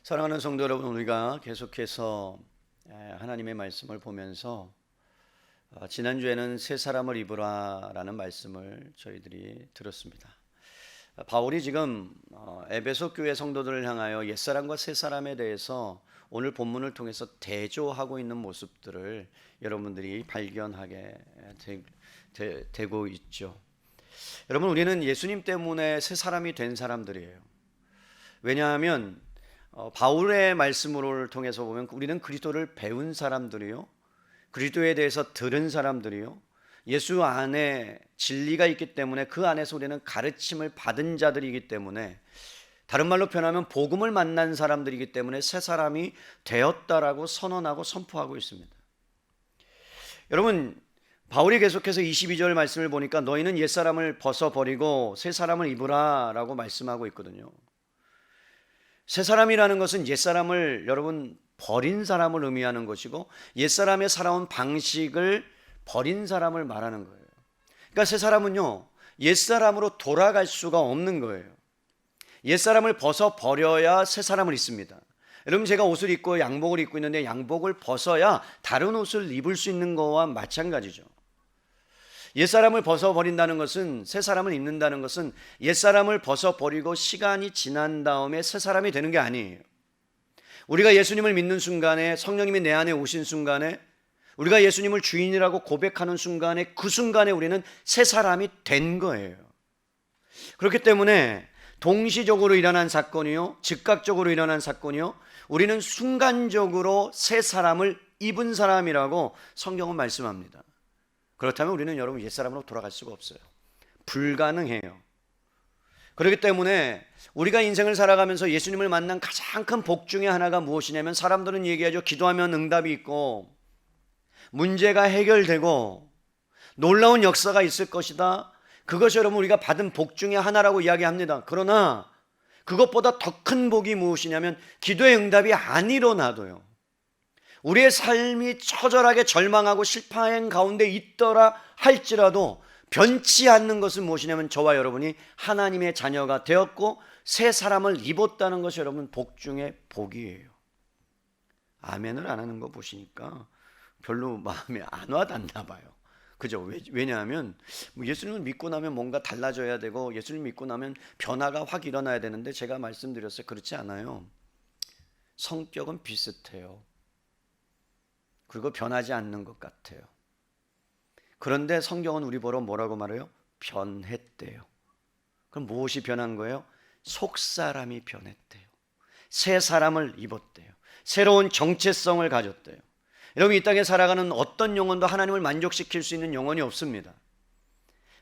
사랑하는 성도 여러분, 우리가 계속해서 하나님의 말씀을 보면서 지난주에는 새 사람을 입으라 라는 말씀을 저희들이 들었습니다. 바울이 지금 에베소 교회 성도들을 향하여 옛사람과 새사람에 대해서 오늘 본문을 통해서 대조하고 있는 모습들을 여러분들이 발견하게 되고 있죠. 여러분, 우리는 예수님 때문에 새 사람이 된 사람들이에요. 왜냐하면 바울의 말씀을 통해서 보면 우리는 그리스도를 배운 사람들이요, 그리스도에 대해서 들은 사람들이요, 예수 안에 진리가 있기 때문에 그 안에서 우리는 가르침을 받은 자들이기 때문에, 다른 말로 표현하면 복음을 만난 사람들이기 때문에 새 사람이 되었다라고 선언하고 선포하고 있습니다. 여러분, 바울이 계속해서 22절 말씀을 보니까 너희는 옛사람을 벗어버리고 새 사람을 입으라 라고 말씀하고 있거든요. 새 사람이라는 것은 옛사람을 여러분 버린 사람을 의미하는 것이고, 옛사람의 살아온 방식을 버린 사람을 말하는 거예요. 그러니까 새 사람은요, 옛사람으로 돌아갈 수가 없는 거예요. 옛사람을 벗어버려야 새 사람을 입습니다. 여러분, 제가 옷을 입고 양복을 입고 있는데 양복을 벗어야 다른 옷을 입을 수 있는 거와 마찬가지죠. 옛사람을 벗어버린다는 것은, 새 사람을 입는다는 것은 옛사람을 벗어버리고 시간이 지난 다음에 새 사람이 되는 게 아니에요. 우리가 예수님을 믿는 순간에, 성령님이 내 안에 오신 순간에, 우리가 예수님을 주인이라고 고백하는 순간에, 그 순간에 우리는 새 사람이 된 거예요. 그렇기 때문에 동시적으로 일어난 사건이요, 즉각적으로 일어난 사건이요, 우리는 순간적으로 새 사람을 입은 사람이라고 성경은 말씀합니다. 그렇다면 우리는 여러분 옛사람으로 돌아갈 수가 없어요. 불가능해요. 그렇기 때문에 우리가 인생을 살아가면서 예수님을 만난 가장 큰 복 중에 하나가 무엇이냐면, 사람들은 얘기하죠. 기도하면 응답이 있고 문제가 해결되고 놀라운 역사가 있을 것이다. 그것이 여러분 우리가 받은 복 중에 하나라고 이야기합니다. 그러나 그것보다 더 큰 복이 무엇이냐면, 기도의 응답이 안 일어나도요, 우리의 삶이 처절하게 절망하고 실패한 가운데 있더라 할지라도 변치 않는 것은 무엇이냐면, 저와 여러분이 하나님의 자녀가 되었고 새 사람을 입었다는 것이 여러분 복 중에 복이에요. 아멘을 안 하는 거 보시니까 별로 마음에 안 와닿나 봐요. 그죠? 왜냐하면 예수님을 믿고 나면 뭔가 달라져야 되고, 예수님 믿고 나면 변화가 확 일어나야 되는데, 제가 말씀드렸어요. 그렇지 않아요. 성격은 비슷해요. 그리고 변하지 않는 것 같아요. 그런데 성경은 우리 보러 뭐라고 말해요? 변했대요. 그럼 무엇이 변한 거예요? 속사람이 변했대요. 새 사람을 입었대요. 새로운 정체성을 가졌대요. 여러분, 이 땅에 살아가는 어떤 영혼도 하나님을 만족시킬 수 있는 영혼이 없습니다.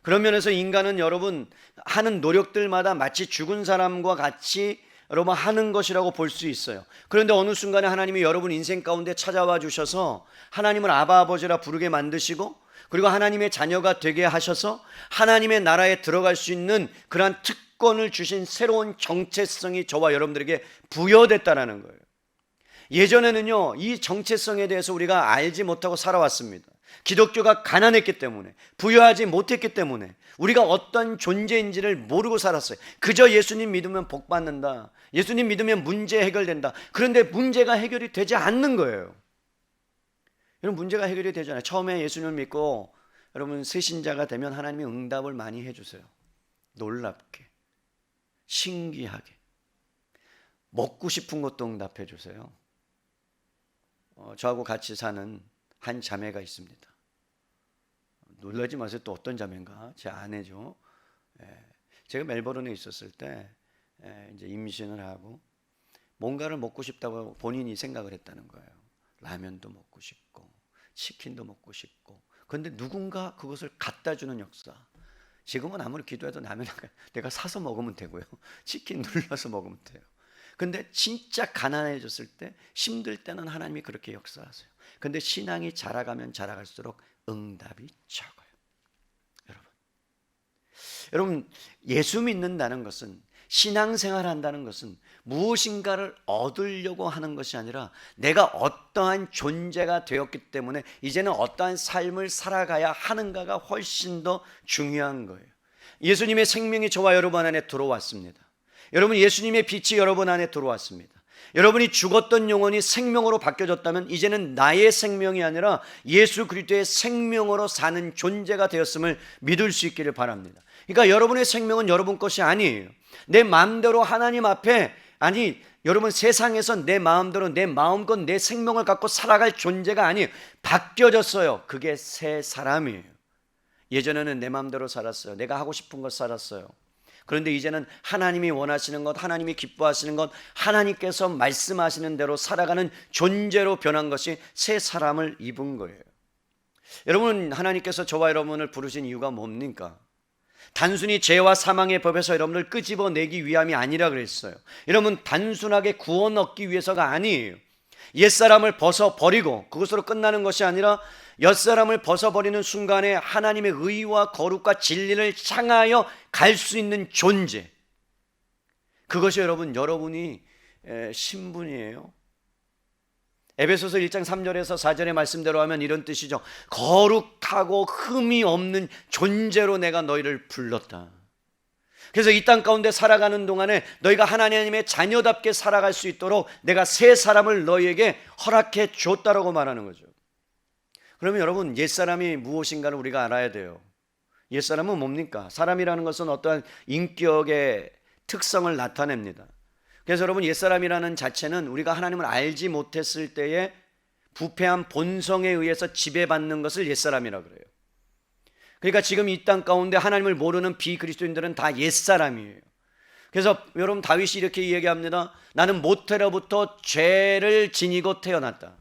그런 면에서 인간은 여러분 하는 노력들마다 마치 죽은 사람과 같이 여러분 하는 것이라고 볼 수 있어요. 그런데 어느 순간에 하나님이 여러분 인생 가운데 찾아와 주셔서 하나님을 아바 아버지라 부르게 만드시고, 그리고 하나님의 자녀가 되게 하셔서 하나님의 나라에 들어갈 수 있는 그러한 특권을 주신 새로운 정체성이 저와 여러분들에게 부여됐다는 거예요. 예전에는요, 이 정체성에 대해서 우리가 알지 못하고 살아왔습니다. 기독교가 가난했기 때문에, 부유하지 못했기 때문에 우리가 어떤 존재인지를 모르고 살았어요. 그저 예수님 믿으면 복 받는다, 예수님 믿으면 문제 해결된다. 그런데 문제가 해결이 되지 않는 거예요. 여러분, 문제가 해결이 되잖아요. 처음에 예수님을 믿고 여러분 새신자가 되면 하나님이 응답을 많이 해주세요. 놀랍게, 신기하게, 먹고 싶은 것도 응답해 주세요. 저하고 같이 사는 한 자매가 있습니다. 놀라지 마세요. 또 어떤 자매인가? 제 아내죠. 제가 멜버른에 있었을 때 이제 임신을 하고 뭔가를 먹고 싶다고 본인이 생각을 했다는 거예요. 라면도 먹고 싶고 치킨도 먹고 싶고. 그런데 누군가 그것을 갖다 주는 역사. 지금은 아무리 기도해도 라면 내가 사서 먹으면 되고요, 치킨 눌러서 먹으면 돼요. 근데 진짜 가난해졌을 때, 힘들 때는 하나님이 그렇게 역사하세요. 근데 신앙이 자라가면 자라갈수록 응답이 적어요. 여러분, 예수 믿는다는 것은, 신앙생활 한다는 것은 무엇인가를 얻으려고 하는 것이 아니라, 내가 어떠한 존재가 되었기 때문에 이제는 어떠한 삶을 살아가야 하는가가 훨씬 더 중요한 거예요. 예수님의 생명이 저와 여러분 안에 들어왔습니다. 여러분, 예수님의 빛이 여러분 안에 들어왔습니다. 여러분이 죽었던 영혼이 생명으로 바뀌어졌다면 이제는 나의 생명이 아니라 예수 그리스도의 생명으로 사는 존재가 되었음을 믿을 수 있기를 바랍니다. 그러니까 여러분의 생명은 여러분 것이 아니에요. 내 마음대로 하나님 앞에, 아니 여러분 세상에서 내 마음대로 내 마음껏 내 생명을 갖고 살아갈 존재가 아니에요. 바뀌어졌어요. 그게 새 사람이에요. 예전에는 내 마음대로 살았어요. 내가 하고 싶은 것 살았어요. 그런데 이제는 하나님이 원하시는 것, 하나님이 기뻐하시는 것, 하나님께서 말씀하시는 대로 살아가는 존재로 변한 것이 새 사람을 입은 거예요. 여러분, 하나님께서 저와 여러분을 부르신 이유가 뭡니까? 단순히 죄와 사망의 법에서 여러분을 끄집어내기 위함이 아니라 그랬어요. 여러분, 단순하게 구원 얻기 위해서가 아니에요. 옛사람을 벗어버리고 그것으로 끝나는 것이 아니라 옛사람을 벗어버리는 순간에 하나님의 의와 거룩과 진리를 향하여 갈 수 있는 존재, 그것이 여러분이 신분이에요. 에베소서 1장 3절에서 4절의 말씀대로 하면 이런 뜻이죠. 거룩하고 흠이 없는 존재로 내가 너희를 불렀다. 그래서 이 땅 가운데 살아가는 동안에 너희가 하나님의 자녀답게 살아갈 수 있도록 내가 새 사람을 너희에게 허락해 줬다라고 말하는 거죠. 그러면 여러분, 옛사람이 무엇인가를 우리가 알아야 돼요. 옛사람은 뭡니까? 사람이라는 것은 어떠한 인격의 특성을 나타냅니다. 그래서 여러분, 옛사람이라는 자체는 우리가 하나님을 알지 못했을 때에 부패한 본성에 의해서 지배받는 것을 옛사람이라고 그래요. 그러니까 지금 이 땅 가운데 하나님을 모르는 비그리스도인들은 다 옛사람이에요. 그래서 여러분, 다윗이 이렇게 이야기합니다. 나는 모태로부터 죄를 지니고 태어났다.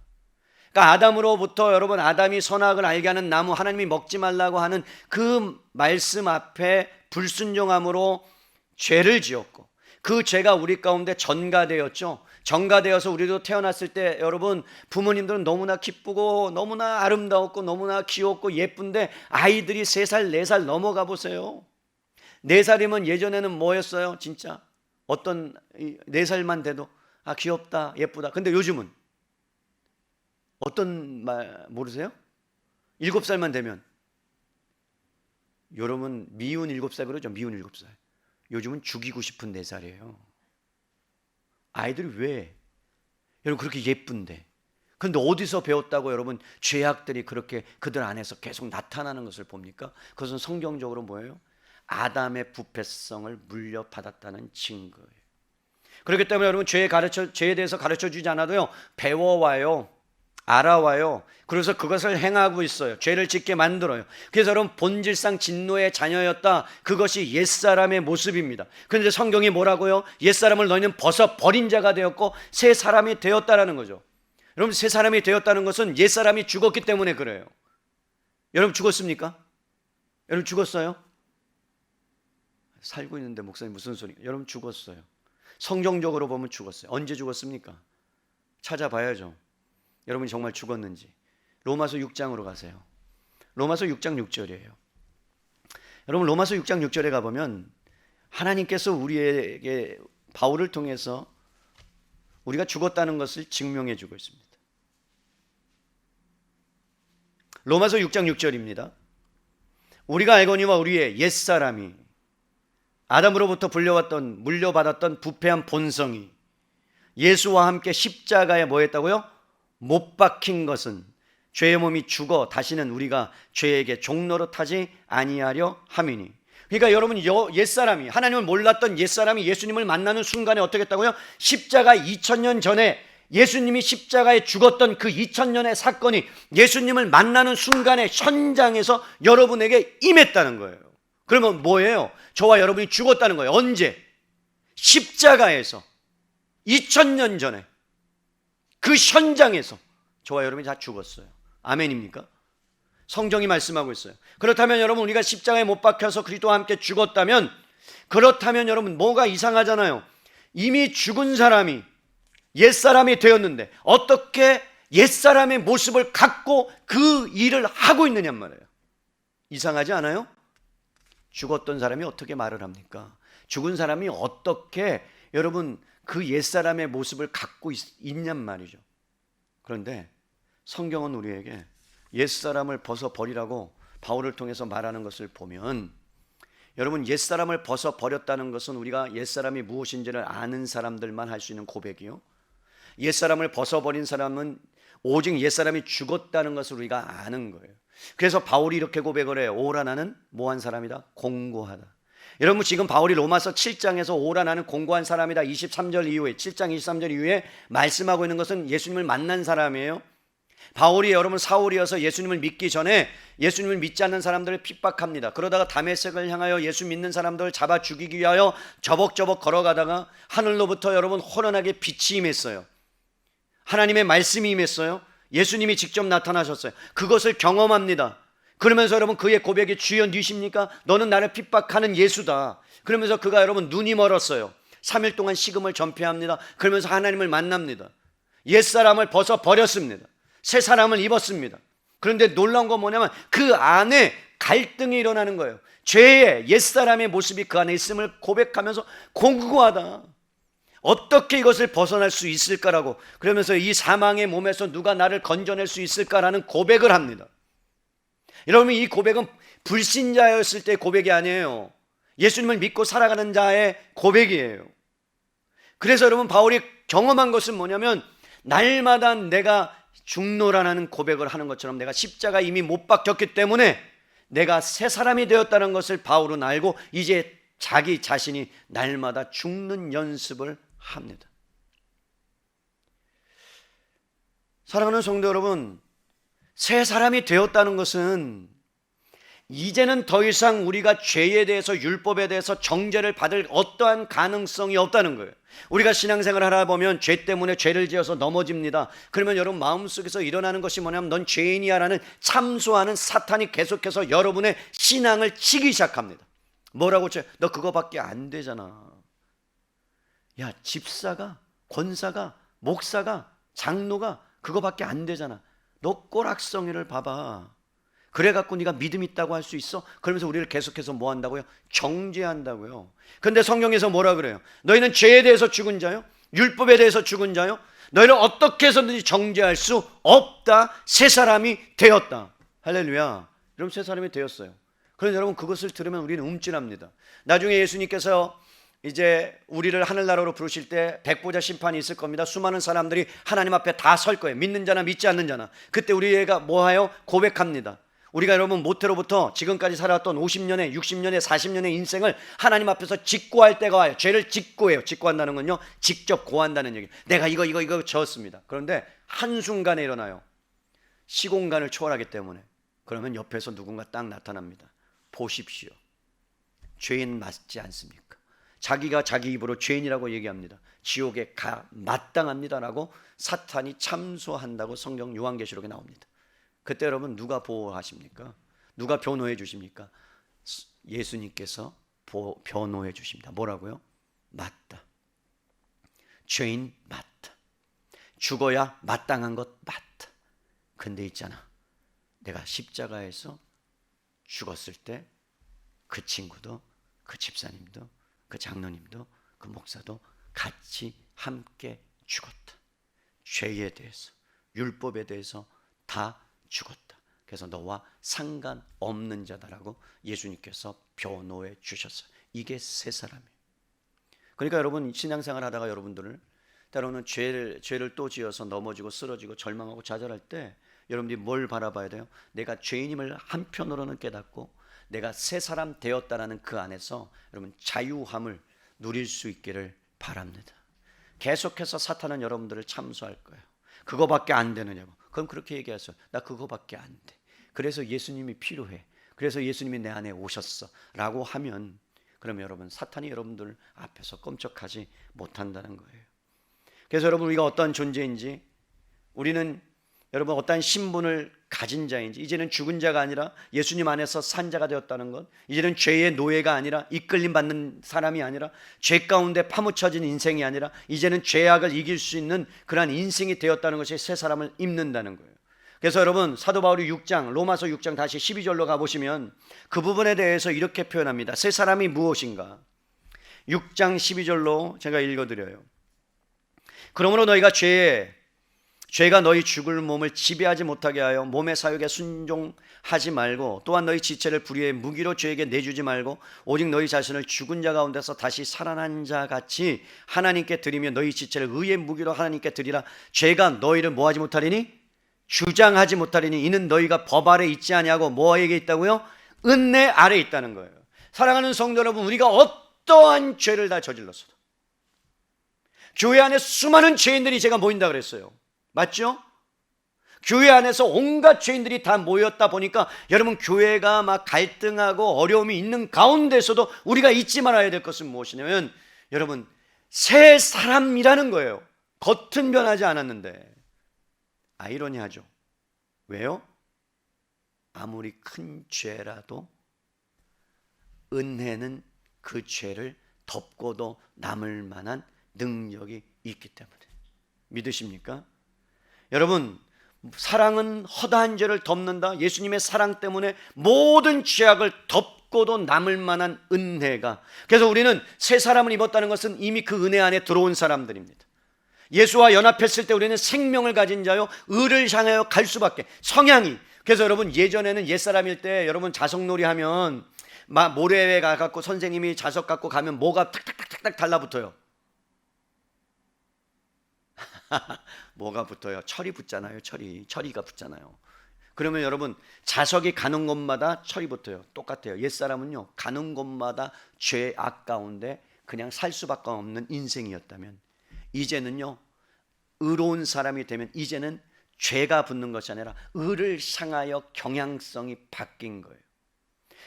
그러니까 아담으로부터 여러분, 아담이 선악을 알게 하는 나무, 하나님이 먹지 말라고 하는 그 말씀 앞에 불순종함으로 죄를 지었고, 그 죄가 우리 가운데 전가되었죠. 전가되어서 우리도 태어났을 때 여러분, 부모님들은 너무나 기쁘고 너무나 아름다웠고 너무나 귀엽고 예쁜데 아이들이 3살 4살 넘어가 보세요. 4살이면 예전에는 뭐였어요? 진짜 어떤 4살만 돼도 아, 귀엽다, 예쁘다. 근데 요즘은 어떤 말 모르세요? 7살만 되면, 여러분 미운 7살 그러죠. 미운 7살. 요즘은 죽이고 싶은 4살이에요. 아이들이 왜? 여러분, 그렇게 예쁜데. 그런데 어디서 배웠다고 여러분 죄악들이 그렇게 그들 안에서 계속 나타나는 것을 봅니까? 그것은 성경적으로 뭐예요? 아담의 부패성을 물려받았다는 증거예요. 그렇기 때문에 여러분, 죄에 대해서 가르쳐 주지 않아도요, 배워와요. 알아와요. 그래서 그것을 행하고 있어요. 죄를 짓게 만들어요. 그래서 여러분, 본질상 진노의 자녀였다. 그것이 옛사람의 모습입니다. 그런데 성경이 뭐라고요? 옛사람을 너희는 벗어버린 자가 되었고 새 사람이 되었다라는 거죠. 여러분, 새 사람이 되었다는 것은 옛사람이 죽었기 때문에 그래요. 여러분, 죽었습니까? 여러분, 죽었어요? 살고 있는데 목사님 무슨 소리? 여러분, 죽었어요. 성경적으로 보면 죽었어요. 언제 죽었습니까? 찾아봐야죠. 여러분이 정말 죽었는지. 로마서 6장으로 가세요. 로마서 6장 6절이에요. 여러분, 로마서 6장 6절에 가보면 하나님께서 우리에게 바울을 통해서 우리가 죽었다는 것을 증명해 주고 있습니다. 로마서 6장 6절입니다. 우리가 알거니와 우리의 옛사람이, 아담으로부터 물려받았던 부패한 본성이 예수와 함께 십자가에 뭐 했다고요? 못 박힌 것은 죄의 몸이 죽어 다시는 우리가 죄에게 종노릇하지 아니하려 함이니. 그러니까 여러분, 옛사람이, 하나님을 몰랐던 옛사람이 예수님을 만나는 순간에 어떻게 했다고요? 십자가 2000년 전에 예수님이 십자가에 죽었던 그 2000년의 사건이 예수님을 만나는 순간에 현장에서 여러분에게 임했다는 거예요. 그러면 뭐예요? 저와 여러분이 죽었다는 거예요. 언제? 십자가에서 2000년 전에 그 현장에서 저와 여러분이 다 죽었어요. 아멘입니까? 성경이 말씀하고 있어요. 그렇다면 여러분, 우리가 십자가에 못 박혀서 그리스도와 함께 죽었다면, 그렇다면 여러분, 뭐가 이상하잖아요. 이미 죽은 사람이 옛사람이 되었는데 어떻게 옛사람의 모습을 갖고 그 일을 하고 있느냔 말이에요. 이상하지 않아요? 죽었던 사람이 어떻게 말을 합니까? 죽은 사람이 어떻게 여러분 그 옛사람의 모습을 갖고 있냔 말이죠. 그런데 성경은 우리에게 옛사람을 벗어버리라고 바울을 통해서 말하는 것을 보면, 여러분, 옛사람을 벗어버렸다는 것은 우리가 옛사람이 무엇인지를 아는 사람들만 할 수 있는 고백이요, 옛사람을 벗어버린 사람은 오직 옛사람이 죽었다는 것을 우리가 아는 거예요. 그래서 바울이 이렇게 고백을 해요. 오라 나는 뭐한 사람이다? 공고하다. 여러분 지금 바울이 로마서 7장에서 오라 나는 공고한 사람이다 23절 이후에 7장 23절 이후에 말씀하고 있는 것은 예수님을 만난 사람이에요. 바울이 여러분 사울이어서 예수님을 믿기 전에 예수님을 믿지 않는 사람들을 핍박합니다. 그러다가 다메섹을 향하여 예수 믿는 사람들을 잡아 죽이기 위하여 저벅저벅 걸어가다가 하늘로부터 여러분 호련하게 빛이 임했어요. 하나님의 말씀이 임했어요. 예수님이 직접 나타나셨어요. 그것을 경험합니다. 그러면서 여러분 그의 고백이 주여 누이십니까? 너는 나를 핍박하는 예수다. 그러면서 그가 여러분 눈이 멀었어요. 3일 동안 식음을 전폐합니다. 그러면서 하나님을 만납니다. 옛사람을 벗어버렸습니다. 새 사람을 입었습니다. 그런데 놀라운 건 뭐냐면 그 안에 갈등이 일어나는 거예요. 죄의 옛사람의 모습이 그 안에 있음을 고백하면서 공고하다. 어떻게 이것을 벗어날 수 있을까라고 그러면서 이 사망의 몸에서 누가 나를 건져낼 수 있을까라는 고백을 합니다. 여러분 이 고백은 불신자였을 때의 고백이 아니에요. 예수님을 믿고 살아가는 자의 고백이에요. 그래서 여러분 바울이 경험한 것은 뭐냐면 날마다 내가 죽노라는 고백을 하는 것처럼 내가 십자가 이미 못 박혔기 때문에 내가 새 사람이 되었다는 것을 바울은 알고 이제 자기 자신이 날마다 죽는 연습을 합니다. 사랑하는 성도 여러분, 새 사람이 되었다는 것은 이제는 더 이상 우리가 죄에 대해서 율법에 대해서 정죄를 받을 어떠한 가능성이 없다는 거예요. 우리가 신앙생활을 하다 보면 죄 때문에 죄를 지어서 넘어집니다. 그러면 여러분 마음속에서 일어나는 것이 뭐냐면 넌 죄인이야 라는 참소하는 사탄이 계속해서 여러분의 신앙을 치기 시작합니다. 뭐라고 쳐요? 너 그거밖에 안 되잖아. 야, 집사가, 권사가, 목사가, 장로가 그거밖에 안 되잖아. 너 꼬락성이를 봐봐. 그래갖고 네가 믿음 있다고 할 수 있어? 그러면서 우리를 계속해서 뭐 한다고요? 정죄한다고요. 그런데 성경에서 뭐라 그래요? 너희는 죄에 대해서 죽은 자요? 율법에 대해서 죽은 자요? 너희를 어떻게 해서든지 정죄할 수 없다. 새 사람이 되었다. 할렐루야. 여러분 새 사람이 되었어요. 그런데 여러분 그것을 들으면 우리는 움찔합니다. 나중에 예수님께서 이제 우리를 하늘나라로 부르실 때 백보자 심판이 있을 겁니다. 수많은 사람들이 하나님 앞에 다 설 거예요. 믿는 자나 믿지 않는 자나. 그때 우리가 뭐하여 고백합니다. 우리가 여러분 모태로부터 지금까지 살아왔던 50년의 60년의 40년의 인생을 하나님 앞에서 직고할 때가 와요. 죄를 직고해요. 직고한다는 건요 직접 고한다는 얘기예요. 내가 이거 저었습니다. 그런데 한순간에 일어나요. 시공간을 초월하기 때문에. 그러면 옆에서 누군가 딱 나타납니다. 보십시오. 죄인 맞지 않습니까? 자기가 자기 입으로 죄인이라고 얘기합니다. 지옥에 가 마땅합니다라고 사탄이 참소한다고 성경 요한계시록에 나옵니다. 그때 여러분 누가 보호하십니까? 누가 변호해 주십니까? 예수님께서 변호해 주십니다. 뭐라고요? 맞다. 죄인 맞다. 죽어야 마땅한 것 맞다. 근데 있잖아. 내가 십자가에서 죽었을 때 그 친구도 그 집사님도 그 장로님도 그 목사도 같이 함께 죽었다. 죄에 대해서 율법에 대해서 다 죽었다. 그래서 너와 상관없는 자다라고 예수님께서 변호해 주셨어요. 이게 새 사람이에요. 그러니까 여러분 신앙생활 하다가 여러분들을 때로는 죄를 또 지어서 넘어지고 쓰러지고 절망하고 좌절할 때 여러분들이 뭘 바라봐야 돼요? 내가 죄인임을 한편으로는 깨닫고 내가 새 사람 되었다라는 그 안에서 여러분 자유함을 누릴 수 있기를 바랍니다. 계속해서 사탄은 여러분들을 참소할 거예요. 그거밖에 안 되느냐고. 그럼 그렇게 얘기하세요. 나 그거밖에 안 돼. 그래서 예수님이 필요해. 그래서 예수님이 내 안에 오셨어 라고 하면 그럼 여러분 사탄이 여러분들 앞에서 꼼짝하지 못한다는 거예요. 그래서 여러분 우리가 어떤 존재인지 우리는 여러분 어떤 신분을 가진 자인지 이제는 죽은 자가 아니라 예수님 안에서 산 자가 되었다는 것, 이제는 죄의 노예가 아니라 이끌림 받는 사람이 아니라 죄 가운데 파묻혀진 인생이 아니라 이제는 죄악을 이길 수 있는 그러한 인생이 되었다는 것이 새 사람을 입는다는 거예요. 그래서 여러분 사도 바울이 6장 로마서 6장 다시 12절로 가보시면 그 부분에 대해서 이렇게 표현합니다. 새 사람이 무엇인가? 6장 12절로 제가 읽어드려요. 그러므로 너희가 죄가 너희 죽을 몸을 지배하지 못하게 하여 몸의 사욕에 순종하지 말고, 또한 너희 지체를 불의의 무기로 죄에게 내주지 말고, 오직 너희 자신을 죽은 자 가운데서 다시 살아난 자 같이 하나님께 드리며 너희 지체를 의의 무기로 하나님께 드리라. 죄가 너희를 뭐하지 못하리니? 주장하지 못하리니. 이는 너희가 법 아래 있지 아니하고 뭐에게 있다고요? 은혜 아래 있다는 거예요. 사랑하는 성도 여러분, 우리가 어떠한 죄를 다 저질렀어도, 교회 안에 수많은 죄인들이 제가 모인다 그랬어요. 맞죠? 교회 안에서 온갖 죄인들이 다 모였다 보니까 여러분, 교회가 막 갈등하고 어려움이 있는 가운데서도 우리가 잊지 말아야 될 것은 무엇이냐면, 여러분, 새 사람이라는 거예요. 겉은 변하지 않았는데. 아이러니하죠. 왜요? 아무리 큰 죄라도 은혜는 그 죄를 덮고도 남을 만한 능력이 있기 때문에. 믿으십니까? 여러분, 사랑은 허다한 죄를 덮는다. 예수님의 사랑 때문에 모든 죄악을 덮고도 남을 만한 은혜가. 그래서 우리는 새 사람을 입었다는 것은 이미 그 은혜 안에 들어온 사람들입니다. 예수와 연합했을 때 우리는 생명을 가진 자요, 의를 향하여 갈 수밖에. 성향이. 그래서 여러분, 예전에는 옛사람일 때 여러분 자석놀이 하면 막 모래에 가갖고 선생님이 자석 갖고 가면 뭐가 탁탁탁탁 달라붙어요. 뭐가 붙어요? 철이 붙잖아요. 철이가 붙잖아요. 그러면 여러분, 자석이 가는 곳마다 철이 붙어요. 똑같아요. 옛사람은요, 가는 곳마다 죄악 가운데 그냥 살 수밖에 없는 인생이었다면, 이제는요, 의로운 사람이 되면 이제는 죄가 붙는 것이 아니라 의를 향하여 경향성이 바뀐 거예요.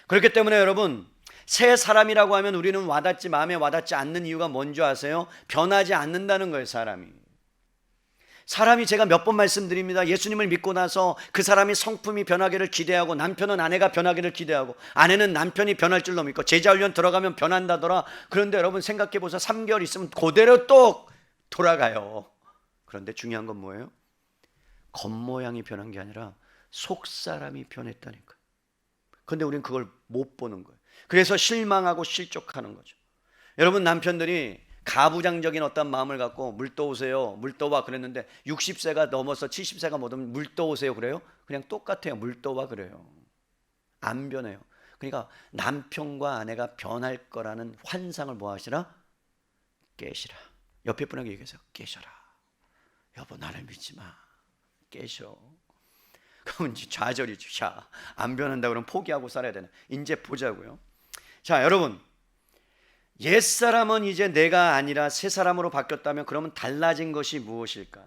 그렇기 때문에 여러분, 새 사람이라고 하면 우리는 와닿지, 마음에 와닿지 않는 이유가 뭔지 아세요? 변하지 않는다는 거예요. 사람이 제가 몇 번 말씀드립니다. 예수님을 믿고 나서 그 사람이 성품이 변하기를 기대하고, 남편은 아내가 변하기를 기대하고, 아내는 남편이 변할 줄로 믿고, 제자훈련 들어가면 변한다더라. 그런데 여러분 생각해 보세요. 3개월 있으면 그대로 또 돌아가요. 그런데 중요한 건 뭐예요? 겉모양이 변한 게 아니라 속사람이 변했다니까요. 그런데 우리는 그걸 못 보는 거예요. 그래서 실망하고 실족하는 거죠. 여러분, 남편들이 가부장적인 어떤 마음을 갖고 물 떠오세요, 물 떠와 그랬는데 60세가 넘어서 70세가 못 오면 물 떠오세요 그래요? 그냥 똑같아요. 물 떠와 그래요. 안 변해요. 그러니까 남편과 아내가 변할 거라는 환상을 뭐 하시라? 깨시라. 옆에 분에게 얘기해서 깨셔라. 여보, 나를 믿지 마. 깨셔. 그럼 이제 좌절이죠. 야, 안 변한다 그러면 포기하고 살아야 되나? 이제 보자고요. 자, 여러분, 옛사람은 이제 내가 아니라 새 사람으로 바뀌었다면 그러면 달라진 것이 무엇일까?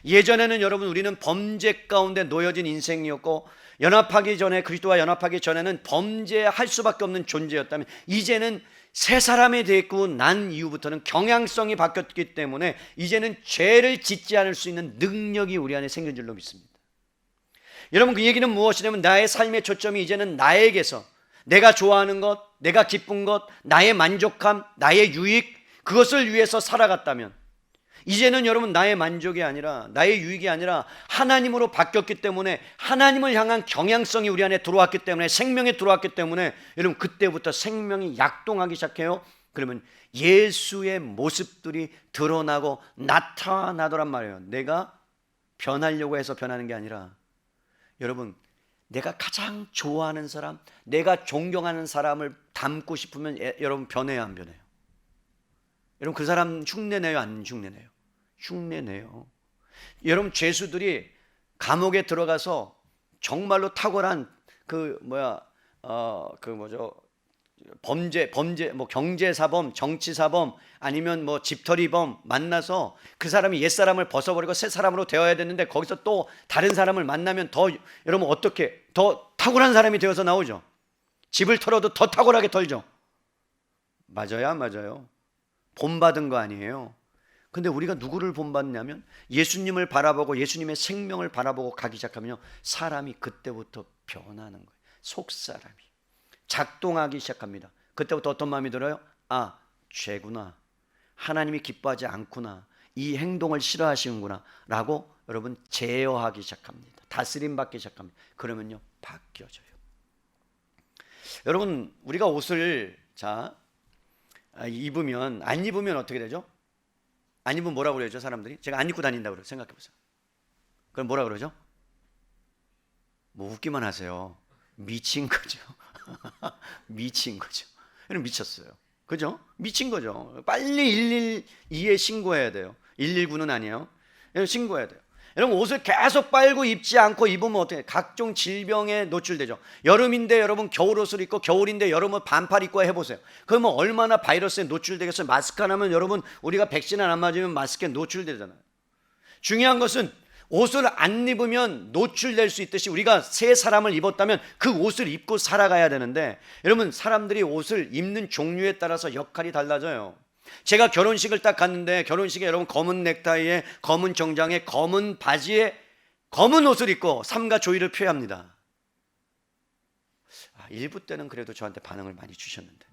예전에는 여러분, 우리는 범죄 가운데 놓여진 인생이었고, 연합하기 전에, 그리스도와 연합하기 전에는 범죄할 수밖에 없는 존재였다면, 이제는 새 사람이 됐고 난 이후부터는 경향성이 바뀌었기 때문에 이제는 죄를 짓지 않을 수 있는 능력이 우리 안에 생긴 줄로 믿습니다. 여러분, 그 얘기는 무엇이냐면, 나의 삶의 초점이 이제는 나에게서, 내가 좋아하는 것, 내가 기쁜 것, 나의 만족함, 나의 유익, 그것을 위해서 살아갔다면, 이제는 여러분, 나의 만족이 아니라, 나의 유익이 아니라 하나님으로 바뀌었기 때문에, 하나님을 향한 경향성이 우리 안에 들어왔기 때문에, 생명이 들어왔기 때문에, 여러분, 그때부터 생명이 약동하기 시작해요. 그러면 예수의 모습들이 드러나고 나타나더란 말이에요. 내가 변하려고 해서 변하는 게 아니라, 여러분, 내가 가장 좋아하는 사람, 내가 존경하는 사람을 닮고 싶으면 여러분, 변해요, 안 변해요? 여러분, 그 사람 흉내내요, 안 흉내내요? 흉내내요. 여러분, 죄수들이 감옥에 들어가서 정말로 탁월한 범죄, 뭐 경제사범, 정치사범, 아니면 뭐 집털이범 만나서 그 사람이 옛사람을 벗어버리고 새 사람으로 되어야 되는데, 거기서 또 다른 사람을 만나면 더, 여러분, 어떻게 더 탁월한 사람이 되어서 나오죠? 집을 털어도 더 탁월하게 털죠. 맞아요, 안 맞아요? 본받은 거 아니에요? 근데 우리가 누구를 본받냐면 예수님을 바라보고 예수님의 생명을 바라보고 가기 시작하면요, 사람이 그때부터 변하는 거예요. 속사람이 작동하기 시작합니다. 그때부터 어떤 마음이 들어요? 아, 죄구나. 하나님이 기뻐하지 않구나. 이 행동을 싫어하시는구나 라고 여러분 제어하기 시작합니다. 다스림 받기 시작합니다. 그러면요, 바뀌어져요. 여러분, 우리가 옷을 입으면, 안 입으면 어떻게 되죠? 안 입으면 뭐라고 그러죠, 사람들이? 제가 안 입고 다닌다고 그래요. 생각해 보세요. 그럼 뭐라 그러죠? 뭐 웃기만 하세요. 미친 거죠. 미친 거죠. 여러분 미쳤어요. 그죠? 미친 거죠. 빨리 112에 신고해야 돼요. 119는 아니에요. 여러분 신고해야 돼요. 여러분 옷을 계속 빨고 입지 않고 입으면 어떻게 각종 질병에 노출되죠. 여름인데 여러분 겨울옷을 입고 겨울인데 여름은 반팔 입고 해보세요. 그러면 얼마나 바이러스에 노출되겠어요. 마스크 안 하면 여러분 우리가 백신 안 맞으면 마스크에 노출되잖아요. 중요한 것은 옷을 안 입으면 노출될 수 있듯이 우리가 새 사람을 입었다면 그 옷을 입고 살아가야 되는데 여러분 사람들이 옷을 입는 종류에 따라서 역할이 달라져요. 제가 결혼식을 딱 갔는데 결혼식에 여러분 검은 넥타이에 검은 정장에 검은 바지에 검은 옷을 입고 삼가 조의를 표합니다. 일부 때는 그래도 저한테 반응을 많이 주셨는데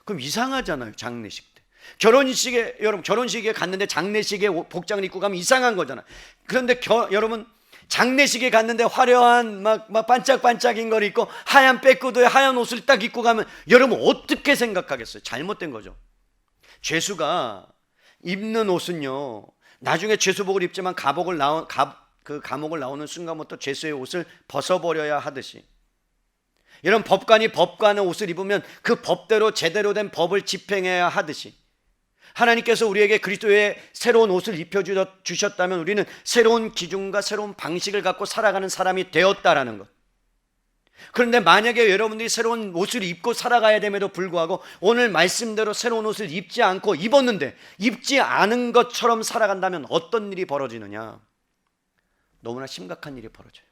그럼 이상하잖아요. 장례식 때 결혼식에 여러분 결혼식에 갔는데 장례식에 복장을 입고 가면 이상한 거잖아요. 그런데 여러분 장례식에 갔는데 화려한 막 반짝반짝인 걸 입고 하얀 백구두에 하얀 옷을 딱 입고 가면 여러분 어떻게 생각하겠어요? 잘못된 거죠. 죄수가 입는 옷은요 나중에 죄수복을 입지만 감옥을 나오는 순간부터 죄수의 옷을 벗어버려야 하듯이 이런 법관이 법관의 옷을 입으면 그 법대로 제대로 된 법을 집행해야 하듯이 하나님께서 우리에게 그리스도의 새로운 옷을 입혀주셨다면 우리는 새로운 기준과 새로운 방식을 갖고 살아가는 사람이 되었다라는 것. 그런데 만약에 여러분들이 새로운 옷을 입고 살아가야 됨에도 불구하고 오늘 말씀대로 새로운 옷을 입지 않고 입었는데 입지 않은 것처럼 살아간다면 어떤 일이 벌어지느냐? 너무나 심각한 일이 벌어져요.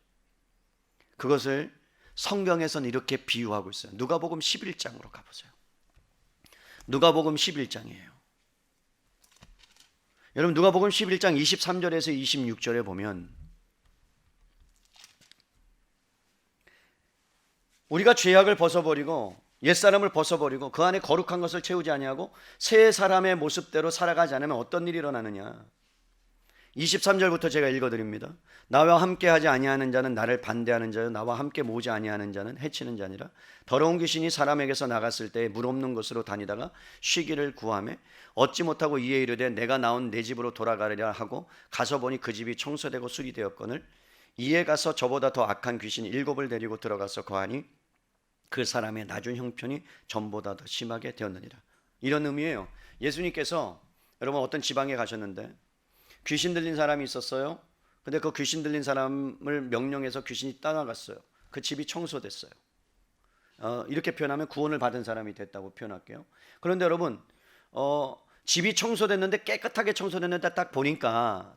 그것을 성경에서는 이렇게 비유하고 있어요. 누가복음 11장으로 가보세요. 누가복음 11장이에요. 여러분 누가복음 11장 23절에서 26절에 보면 우리가 죄악을 벗어버리고 옛사람을 벗어버리고 그 안에 거룩한 것을 채우지 아니하고 새 사람의 모습대로 살아가지 않으면 어떤 일이 일어나느냐. 23절부터 제가 읽어드립니다. 나와 함께 하지 아니하는 자는 나를 반대하는 자요 나와 함께 모지 아니하는 자는 해치는 자니라. 더러운 귀신이 사람에게서 나갔을 때 물 없는 곳으로 다니다가 쉬기를 구하매 얻지 못하고 이에 이르되 내가 나온 내 집으로 돌아가리라 하고 가서 보니 그 집이 청소되고 수리되었거늘 이에 가서 저보다 더 악한 귀신 7을 데리고 들어가서 거하니 그 사람의 낮은 형편이 전보다 더 심하게 되었느니라. 이런 의미예요. 예수님께서 여러분 어떤 지방에 가셨는데 귀신 들린 사람이 있었어요. 근데 그 귀신 들린 사람을 명령해서 귀신이 떠나갔어요. 그 집이 청소됐어요. 이렇게 표현하면 구원을 받은 사람이 됐다고 표현할게요. 그런데 여러분 집이 청소됐는데 깨끗하게 청소됐는데 딱 보니까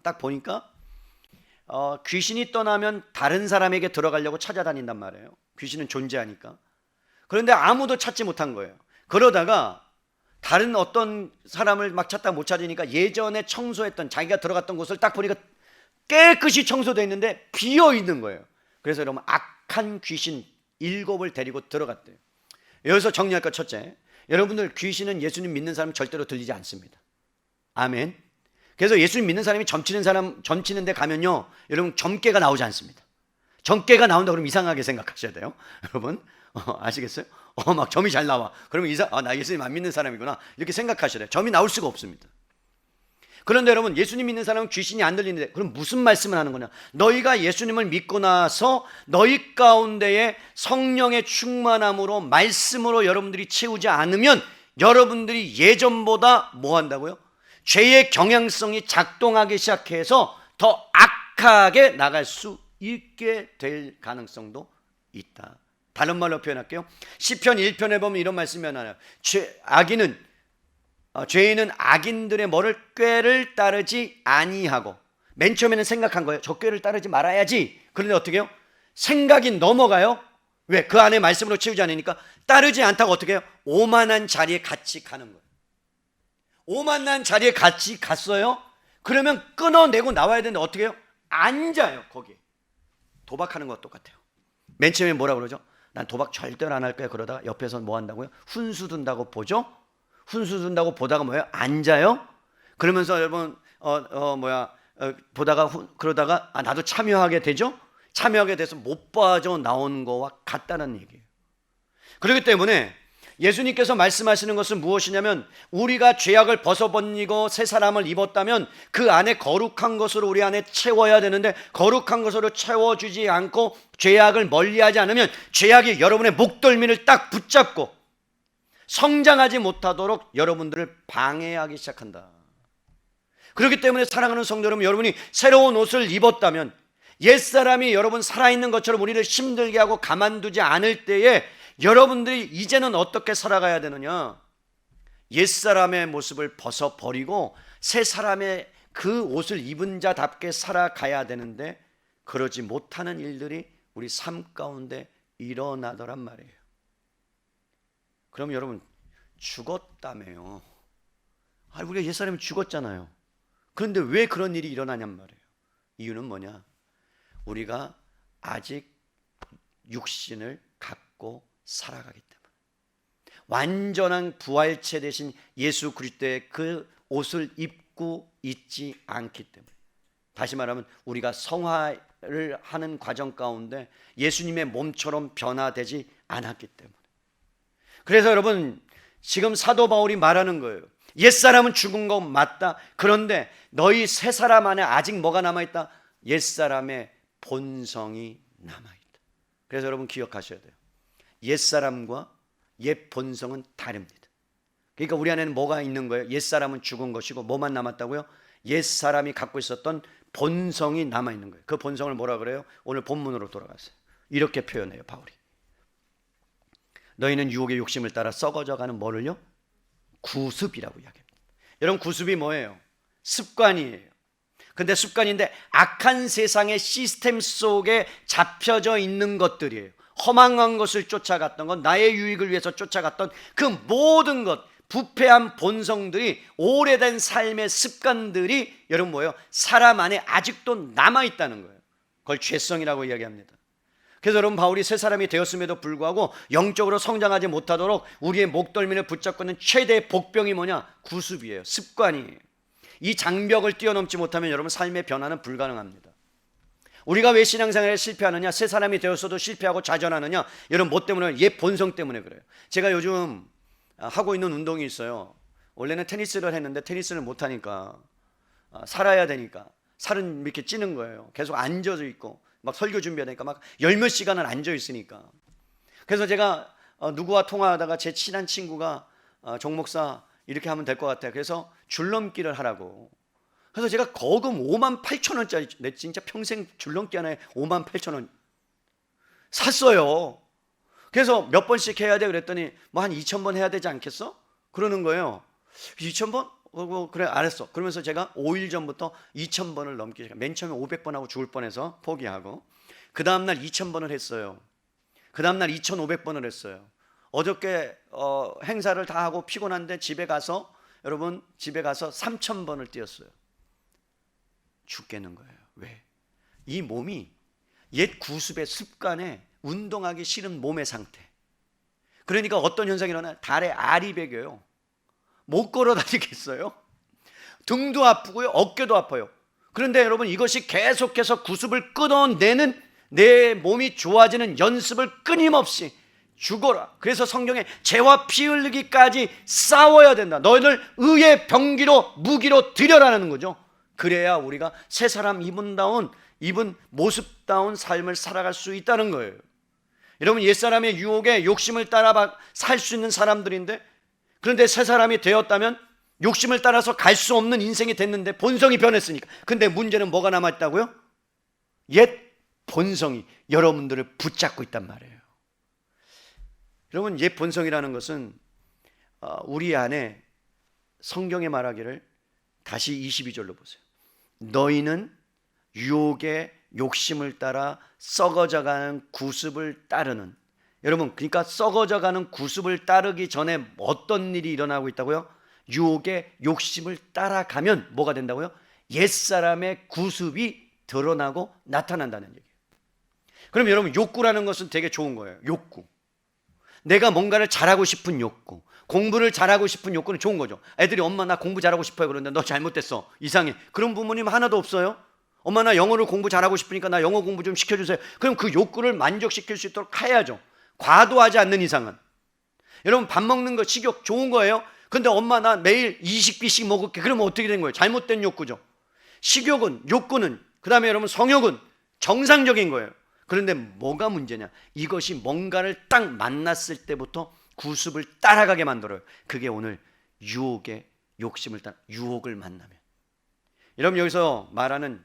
귀신이 떠나면 다른 사람에게 들어가려고 찾아다닌단 말이에요. 귀신은 존재하니까. 그런데 아무도 찾지 못한 거예요. 그러다가 다른 어떤 사람을 막 찾다 못 찾으니까 예전에 청소했던 자기가 들어갔던 곳을 딱 보니까 깨끗이 청소되어 있는데 비어 있는 거예요. 그래서 여러분 악한 귀신 7을 데리고 들어갔대요. 여기서 정리할 것 첫째, 여러분들 귀신은 예수님 믿는 사람 절대로 들리지 않습니다. 아멘. 그래서 예수님 믿는 사람이 점치는 데 가면요 여러분 점괘가 나오지 않습니다. 점괘가 나온다 그러면 이상하게 생각하셔야 돼요. 여러분 아시겠어요? 막 점이 잘 나와. 그러면 나 예수님 안 믿는 사람이구나 이렇게 생각하셔야 돼요. 점이 나올 수가 없습니다. 그런데 여러분 예수님 믿는 사람은 귀신이 안 들리는데 그럼 무슨 말씀을 하는 거냐? 너희가 예수님을 믿고 나서 너희 가운데에 성령의 충만함으로 말씀으로 여러분들이 채우지 않으면 여러분들이 예전보다 뭐 한다고요? 죄의 경향성이 작동하기 시작해서 더 악하게 나갈 수 있게 될 가능성도 있다. 다른 말로 표현할게요. 시편 1편에 보면 이런 말씀이 나와요. 죄인은 악인들의 꾀를 따르지 아니하고 맨 처음에는 생각한 거예요. 저 꾀를 따르지 말아야지. 그런데 어떻게 해요? 생각이 넘어가요. 왜? 그 안에 말씀으로 채우지 않으니까 따르지 않다고 어떻게 해요? 오만한 자리에 같이 가는 거예요. 오만한 자리에 같이 갔어요. 그러면 끊어내고 나와야 되는데 어떻게 해요? 앉아요. 거기에. 도박하는 것과 똑같아요. 맨 처음에 뭐라 그러죠? 난 도박 절대로 안 할 거야. 그러다가 옆에서 뭐 한다고요? 훈수 둔다고 보죠? 훈수 둔다고 보다가 뭐예요? 앉아요? 그러면서 여러분 그러다가 나도 참여하게 되죠? 참여하게 돼서 못 빠져 나오는 거와 같다는 얘기예요. 그렇기 때문에 예수님께서 말씀하시는 것은 무엇이냐면 우리가 죄악을 벗어버리고 새 사람을 입었다면 그 안에 거룩한 것으로 우리 안에 채워야 되는데 거룩한 것으로 채워주지 않고 죄악을 멀리하지 않으면 죄악이 여러분의 목덜미를 딱 붙잡고 성장하지 못하도록 여러분들을 방해하기 시작한다. 그렇기 때문에 사랑하는 성도 여러분, 여러분이 새로운 옷을 입었다면 옛사람이 여러분 살아있는 것처럼 우리를 힘들게 하고 가만두지 않을 때에 여러분들이 이제는 어떻게 살아가야 되느냐? 옛사람의 모습을 벗어버리고 새 사람의 그 옷을 입은 자답게 살아가야 되는데 그러지 못하는 일들이 우리 삶 가운데 일어나더란 말이에요. 그럼 여러분 죽었다며요. 우리가 옛사람이 죽었잖아요. 그런데 왜 그런 일이 일어나냔 말이에요. 이유는 뭐냐? 우리가 아직 육신을 갖고 살아가기 때문에 완전한 부활체 대신 예수 그리스도의 그 옷을 입고 있지 않기 때문에 다시 말하면 우리가 성화를 하는 과정 가운데 예수님의 몸처럼 변화되지 않았기 때문에 그래서 여러분 지금 사도 바울이 말하는 거예요. 옛사람은 죽은 거 맞다. 그런데 너희 새 사람 안에 아직 뭐가 남아있다? 옛사람의 본성이 남아있다. 그래서 여러분 기억하셔야 돼요. 옛사람과 옛 본성은 다릅니다. 그러니까 우리 안에는 뭐가 있는 거예요? 옛사람은 죽은 것이고 뭐만 남았다고요? 옛사람이 갖고 있었던 본성이 남아있는 거예요. 그 본성을 뭐라 그래요? 오늘 본문으로 돌아가세요. 이렇게 표현해요 바울이. 너희는 유혹의 욕심을 따라 썩어져가는 뭐를요? 구습이라고 이야기합니다. 여러분 구습이 뭐예요? 습관이에요. 근데 습관인데 악한 세상의 시스템 속에 잡혀져 있는 것들이에요. 허망한 것을 쫓아갔던 것, 나의 유익을 위해서 쫓아갔던 그 모든 것, 부패한 본성들이, 오래된 삶의 습관들이 여러분 뭐예요? 사람 안에 아직도 남아있다는 거예요. 그걸 죄성이라고 이야기합니다. 그래서 여러분 바울이 새 사람이 되었음에도 불구하고 영적으로 성장하지 못하도록 우리의 목덜미를 붙잡고 있는 최대의 복병이 뭐냐? 구습이에요. 습관이에요. 이 장벽을 뛰어넘지 못하면 여러분 삶의 변화는 불가능합니다. 우리가 왜 신앙생활에 실패하느냐? 새 사람이 되었어도 실패하고 좌절하느냐? 여러분 뭐 때문에? 옛 본성 때문에 그래요. 제가 요즘 하고 있는 운동이 있어요. 원래는 테니스를 했는데 테니스를 못하니까 살아야 되니까 살은 이렇게 찌는 거예요. 계속 앉아져 있고 막 설교 준비하니까 막 열 몇 시간을 앉아 있으니까. 그래서 제가 누구와 통화하다가 제 친한 친구가 정 목사 이렇게 하면 될 것 같아요. 그래서 줄넘기를 하라고. 그래서 제가 거금 58,000원짜리, 내 진짜 평생 줄넘기 하나에 58,000원 샀어요. 그래서 몇 번씩 해야 돼 그랬더니 뭐 한 2,000번 해야 되지 않겠어? 그러는 거예요. 2,000번? 그래 알았어. 그러면서 제가 5일 전부터 2,000번을 넘기 시작해요. 맨 처음에 500번 하고 죽을 뻔해서 포기하고 그 다음날 2,000번을 했어요. 그 다음날 2,500번을 했어요. 어저께 행사를 다 하고 피곤한데 집에 가서 여러분 집에 가서 3,000번을 뛰었어요. 죽겠는 거예요. 왜? 이 몸이 옛 구습의 습관에 운동하기 싫은 몸의 상태. 그러니까 어떤 현상이 일어나? 달에 알이 배겨요. 못 걸어 다니겠어요? 등도 아프고요, 어깨도 아파요. 그런데 여러분 이것이 계속해서 구습을 끊어내는 내 몸이 좋아지는 연습을 끊임없이 죽어라. 그래서 성경에 죄와 피 흘리기까지 싸워야 된다. 너희들 의의 병기로 무기로 들여라는 거죠. 그래야 우리가 새 사람 입은 모습다운 삶을 살아갈 수 있다는 거예요. 여러분 옛사람의 유혹에 욕심을 따라 살 수 있는 사람들인데 그런데 새 사람이 되었다면 욕심을 따라서 갈 수 없는 인생이 됐는데 본성이 변했으니까. 근데 문제는 뭐가 남아있다고요? 옛 본성이 여러분들을 붙잡고 있단 말이에요. 여러분 옛 본성이라는 것은 우리 안에 성경에 말하기를 다시 22절로 보세요. 너희는 유혹의 욕심을 따라 썩어져가는 구습을 따르는. 여러분 그러니까 썩어져가는 구습을 따르기 전에 어떤 일이 일어나고 있다고요? 유혹의 욕심을 따라가면 뭐가 된다고요? 옛사람의 구습이 드러나고 나타난다는 얘기예요. 그럼 여러분 욕구라는 것은 되게 좋은 거예요. 욕구. 내가 뭔가를 잘하고 싶은 욕구, 공부를 잘하고 싶은 욕구는 좋은 거죠. 애들이 엄마 나 공부 잘하고 싶어요 그런데 너 잘못됐어 이상해. 그런 부모님 하나도 없어요? 엄마 나 영어를 공부 잘하고 싶으니까 나 영어 공부 좀 시켜주세요. 그럼 그 욕구를 만족시킬 수 있도록 해야죠. 과도하지 않는 이상은. 여러분 밥 먹는 거 식욕 좋은 거예요? 근데 엄마 나 매일 20끼씩 먹을게. 그러면 어떻게 된 거예요? 잘못된 욕구죠. 식욕은, 욕구는, 그 다음에 여러분 성욕은 정상적인 거예요. 그런데 뭐가 문제냐? 이것이 뭔가를 딱 만났을 때부터 구습을 따라가게 만들어요. 그게 오늘 유혹의 욕심을 따라, 유혹을 만나면. 여러분 여기서 말하는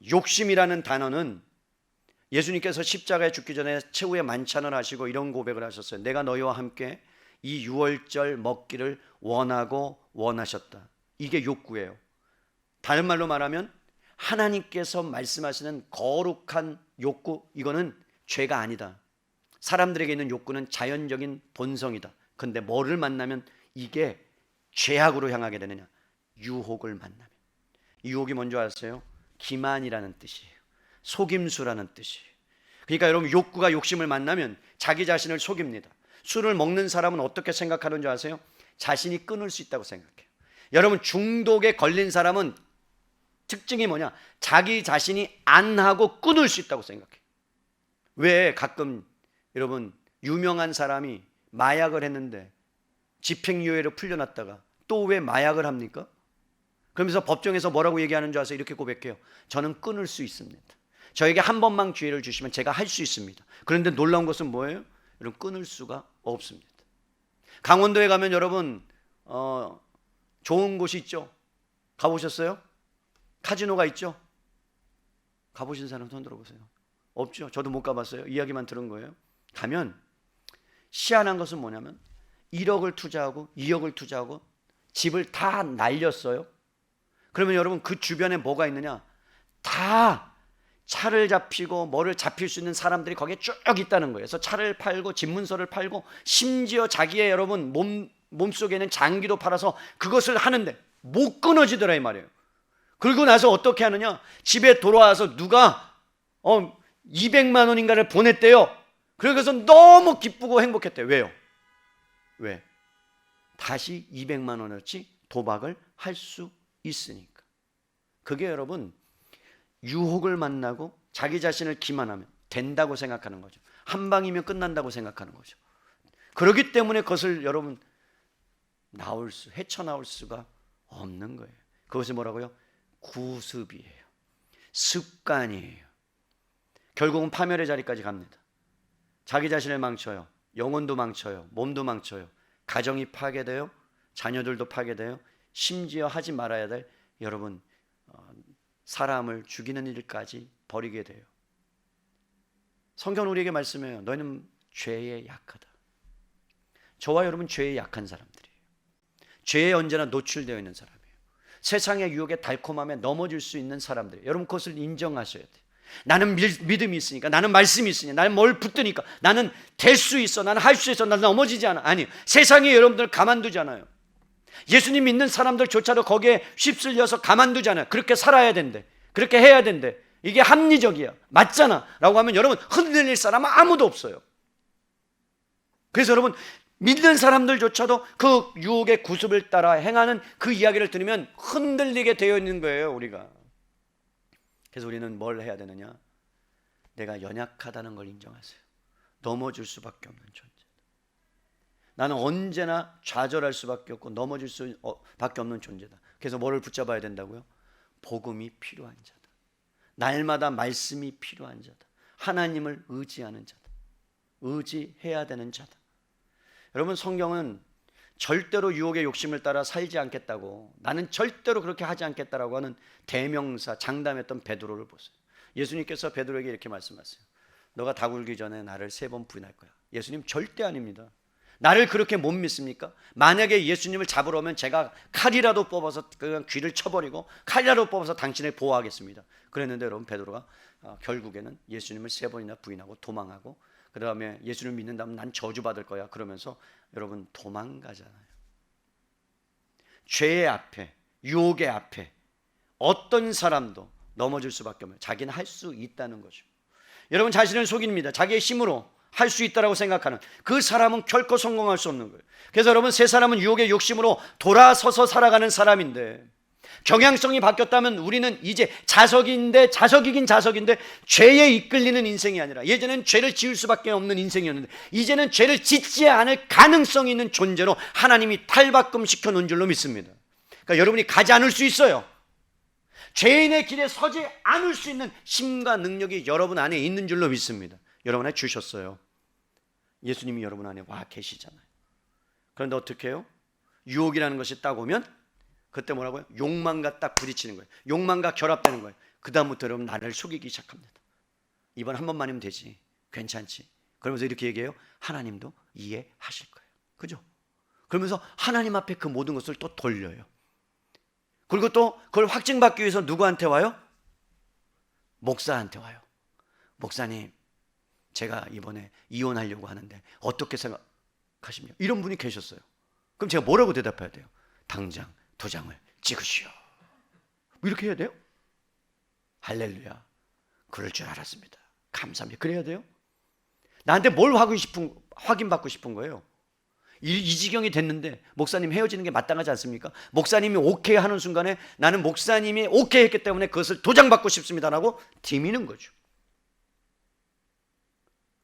욕심이라는 단어는 예수님께서 십자가에 죽기 전에 최후의 만찬을 하시고 이런 고백을 하셨어요. 내가 너희와 함께 이 유월절 먹기를 원하고 원하셨다. 이게 욕구예요. 다른 말로 말하면 하나님께서 말씀하시는 거룩한 욕구, 이거는 죄가 아니다. 사람들에게 있는 욕구는 자연적인 본성이다. 근데 뭐를 만나면 이게 죄악으로 향하게 되느냐? 유혹을 만나면. 유혹이 뭔지 아세요? 기만이라는 뜻이에요. 속임수라는 뜻이에요. 그러니까 여러분 욕구가 욕심을 만나면 자기 자신을 속입니다. 술을 먹는 사람은 어떻게 생각하는 줄 아세요? 자신이 끊을 수 있다고 생각해요. 여러분 중독에 걸린 사람은 특징이 뭐냐? 자기 자신이 안 하고 끊을 수 있다고 생각해요. 왜 가끔 여러분 유명한 사람이 마약을 했는데 집행유예로 풀려났다가 또 왜 마약을 합니까? 그러면서 법정에서 뭐라고 얘기하는 줄 아세요? 이렇게 고백해요. 저는 끊을 수 있습니다. 저에게 한 번만 기회를 주시면 제가 할 수 있습니다. 그런데 놀라운 것은 뭐예요? 여러분 끊을 수가 없습니다. 강원도에 가면 여러분 좋은 곳이 있죠. 가보셨어요? 카지노가 있죠. 가보신 사람 손 들어보세요. 없죠. 저도 못 가봤어요. 이야기만 들은 거예요. 가면 희한한 것은 뭐냐면 1억을 투자하고 2억을 투자하고 집을 다 날렸어요. 그러면 여러분 그 주변에 뭐가 있느냐? 다 차를 잡히고 뭐를 잡힐 수 있는 사람들이 거기에 쭉 있다는 거예요. 그래서 차를 팔고 집문서를 팔고 심지어 자기의 여러분 몸속에 있는 장기도 팔아서 그것을 하는데 못 끊어지더라 이 말이에요. 그러고 나서 어떻게 하느냐? 집에 돌아와서 누가 200만 원인가를 보냈대요. 그래서 너무 기쁘고 행복했대요. 왜요? 왜? 다시 200만 원어치 도박을 할 수 있으니까. 그게 여러분 유혹을 만나고 자기 자신을 기만하면 된다고 생각하는 거죠. 한 방이면 끝난다고 생각하는 거죠. 그렇기 때문에 그것을 여러분 헤쳐나올 수가 없는 거예요. 그것이 뭐라고요? 구습이에요. 습관이에요. 결국은 파멸의 자리까지 갑니다. 자기 자신을 망쳐요. 영혼도 망쳐요. 몸도 망쳐요. 가정이 파괴돼요. 자녀들도 파괴돼요. 심지어 하지 말아야 될 여러분 사람을 죽이는 일까지 벌이게 돼요. 성경은 우리에게 말씀해요. 너희는 죄에 약하다. 저와 여러분 죄에 약한 사람들이에요. 죄에 언제나 노출되어 있는 사람이에요. 세상의 유혹에 달콤함에 넘어질 수 있는 사람들이에요. 여러분 그것을 인정하셔야 돼요. 나는 믿음이 있으니까, 나는 말씀이 있으니까, 나는 뭘 붙드니까, 나는 될 수 있어, 나는 할 수 있어, 나는 넘어지지 않아. 아니, 세상이 여러분들 가만두지 않아요. 예수님 믿는 사람들조차도 거기에 휩쓸려서 가만두지 않아요. 그렇게 살아야 된대, 그렇게 해야 된대, 이게 합리적이야, 맞잖아 라고 하면 여러분 흔들릴 사람은 아무도 없어요. 그래서 여러분 믿는 사람들조차도 그 유혹의 구습을 따라 행하는 그 이야기를 들으면 흔들리게 되어 있는 거예요, 우리가. 그래서 우리는 뭘 해야 되느냐? 내가 연약하다는 걸 인정하세요. 넘어질 수밖에 없는 존재다. 나는 언제나 좌절할 수밖에 없고 넘어질 수밖에 없는 존재다. 그래서 뭐를 붙잡아야 된다고요? 복음이 필요한 자다. 날마다 말씀이 필요한 자다. 하나님을 의지하는 자다. 의지해야 되는 자다. 여러분 성경은 절대로 유혹의 욕심을 따라 살지 않겠다고, 나는 절대로 그렇게 하지 않겠다라고 하는 대명사 장담했던 베드로를 보세요. 예수님께서 베드로에게 이렇게 말씀하세요. 너가 다 굴기 전에 나를 3번 부인할 거야. 예수님 절대 아닙니다. 나를 그렇게 못 믿습니까? 만약에 예수님을 잡으러 오면 제가 칼이라도 뽑아서 그냥 귀를 쳐버리고 칼이라도 뽑아서 당신을 보호하겠습니다. 그랬는데 여러분 베드로가 결국에는 예수님을 3번이나 부인하고 도망하고, 그 다음에 예수를 믿는다면 난 저주받을 거야 그러면서 여러분 도망가잖아요. 죄의 앞에, 유혹의 앞에 어떤 사람도 넘어질 수밖에 없어요. 자기는 할 수 있다는 거죠. 여러분 자신을 속입니다. 자기의 힘으로 할 수 있다고 생각하는 그 사람은 결코 성공할 수 없는 거예요. 그래서 여러분 세 사람은 유혹의 욕심으로 돌아서서 살아가는 사람인데, 경향성이 바뀌었다면 우리는 이제 자석이긴 자석인데 죄에 이끌리는 인생이 아니라, 예전엔 죄를 지을 수밖에 없는 인생이었는데 이제는 죄를 짓지 않을 가능성이 있는 존재로 하나님이 탈바꿈시켜 놓은 줄로 믿습니다. 그러니까 여러분이 가지 않을 수 있어요. 죄인의 길에 서지 않을 수 있는 힘과 능력이 여러분 안에 있는 줄로 믿습니다. 여러분 안에 주셨어요. 예수님이 여러분 안에 와 계시잖아요. 그런데 어떻게 해요? 유혹이라는 것이 딱 오면 그때 뭐라고요? 욕망과 딱 부딪히는 거예요. 욕망과 결합되는 거예요. 그 다음부터 여러분 나를 속이기 시작합니다. 이번 한 번만이면 되지, 괜찮지. 그러면서 이렇게 얘기해요. 하나님도 이해하실 거예요. 그죠? 그러면서 하나님 앞에 그 모든 것을 또 돌려요. 그리고 또 그걸 확증받기 위해서 누구한테 와요? 목사한테 와요. 목사님, 제가 이번에 이혼하려고 하는데 어떻게 생각하십니까? 이런 분이 계셨어요. 그럼 제가 뭐라고 대답해야 돼요? 당장 도장을 찍으시오. 이렇게 해야 돼요? 할렐루야, 그럴 줄 알았습니다. 감사합니다. 그래야 돼요? 나한테 뭘 확인받고 싶은 거예요? 이 지경이 됐는데 목사님 헤어지는 게 마땅하지 않습니까? 목사님이 오케이 하는 순간에 나는 목사님이 오케이 했기 때문에 그것을 도장받고 싶습니다라고 디미는 거죠.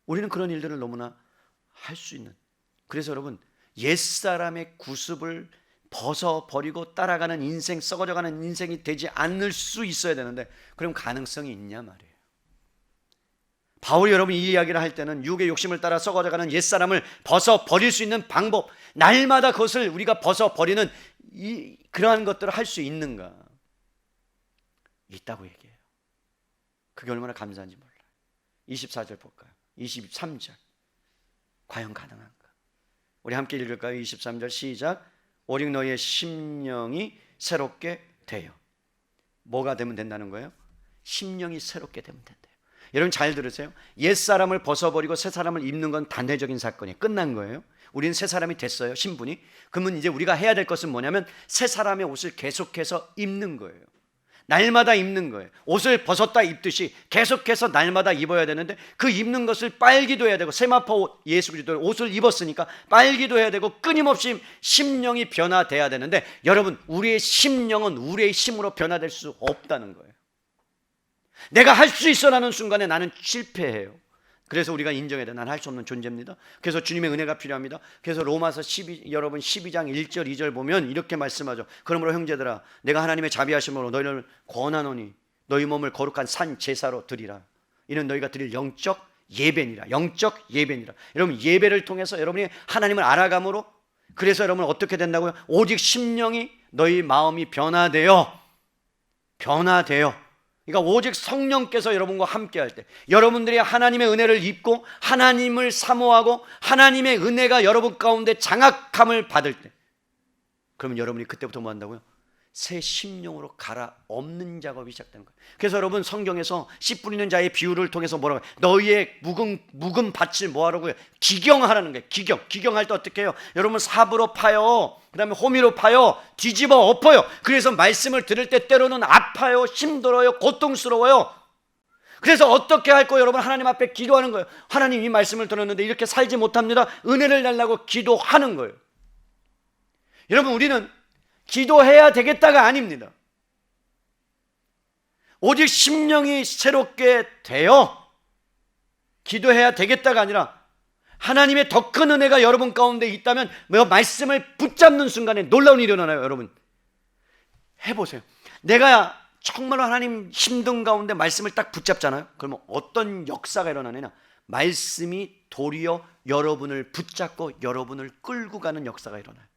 우리는 그런 일들을 너무나 할 수 있는, 그래서 여러분, 옛사람의 구습을 벗어버리고 따라가는 인생, 썩어져가는 인생이 되지 않을 수 있어야 되는데, 그럼 가능성이 있냐 말이에요. 바울이 여러분 이 이야기를 할 때는 육의 욕심을 따라 썩어져가는 옛사람을 벗어버릴 수 있는 방법, 날마다 그것을 우리가 벗어버리는 그러한 것들을 할 수 있는가? 있다고 얘기해요. 그게 얼마나 감사한지 몰라요. 24절 볼까요? 23절. 과연 가능한가? 우리 함께 읽을까요? 23절 시작. 오직 너희의 심령이 새롭게 돼요. 뭐가 되면 된다는 거예요? 심령이 새롭게 되면 된대요. 여러분 잘 들으세요. 옛사람을 벗어버리고 새사람을 입는 건 단회적인 사건이 끝난 거예요. 우리는 새사람이 됐어요. 신분이. 그러면 이제 우리가 해야 될 것은 뭐냐면 새사람의 옷을 계속해서 입는 거예요. 날마다 입는 거예요. 옷을 벗었다 입듯이 계속해서 날마다 입어야 되는데, 그 입는 것을 빨기도 해야 되고, 세마포 예수 그리스도의 옷을 입었으니까 빨기도 해야 되고, 끊임없이 심령이 변화돼야 되는데, 여러분 우리의 심령은 우리의 힘으로 변화될 수 없다는 거예요. 내가 할 수 있어라는 순간에 나는 실패해요. 그래서 우리가 인정해야 돼. 난 할 수 없는 존재입니다. 그래서 주님의 은혜가 필요합니다. 그래서 로마서 12장 1절 2절 보면 이렇게 말씀하죠. 그러므로 형제들아, 내가 하나님의 자비하심으로 너희를 권하노니 너희 몸을 거룩한 산 제사로 드리라. 이는 너희가 드릴 영적 예배니라. 영적 예배니라. 여러분 예배를 통해서 여러분이 하나님을 알아감으로, 그래서 여러분 어떻게 된다고요? 오직 심령이 너희 마음이 변화되어 그러니까 오직 성령께서 여러분과 함께 할 때, 여러분들이 하나님의 은혜를 입고 하나님을 사모하고 하나님의 은혜가 여러분 가운데 장악함을 받을 때, 그러면 여러분이 그때부터 뭐 한다고요? 새 심령으로 갈아엎는 작업이 시작되는 거예요. 그래서 여러분 성경에서 씨 뿌리는 자의 비유를 통해서 뭐라고 해요? 너희의 묵은 밭을 뭐하라고요? 기경하라는 거예요. 기경할 때 어떻게 해요? 여러분 삽으로 파요, 그 다음에 호미로 파요, 뒤집어 엎어요. 그래서 말씀을 들을 때 때로는 아파요, 힘들어요, 고통스러워요. 그래서 어떻게 할 거예요? 여러분 하나님 앞에 기도하는 거예요. 하나님 이 말씀을 들었는데 이렇게 살지 못합니다. 은혜를 달라고 기도하는 거예요. 여러분 우리는 기도해야 되겠다가 아닙니다. 오직 심령이 새롭게 되어 기도해야 되겠다가 아니라, 하나님의 더 큰 은혜가 여러분 가운데 있다면 말씀을 붙잡는 순간에 놀라운 일이 일어나요. 여러분 해보세요. 내가 정말로 하나님 힘든 가운데 말씀을 딱 붙잡잖아요. 그러면 어떤 역사가 일어나느냐? 말씀이 도리어 여러분을 붙잡고 여러분을 끌고 가는 역사가 일어나요.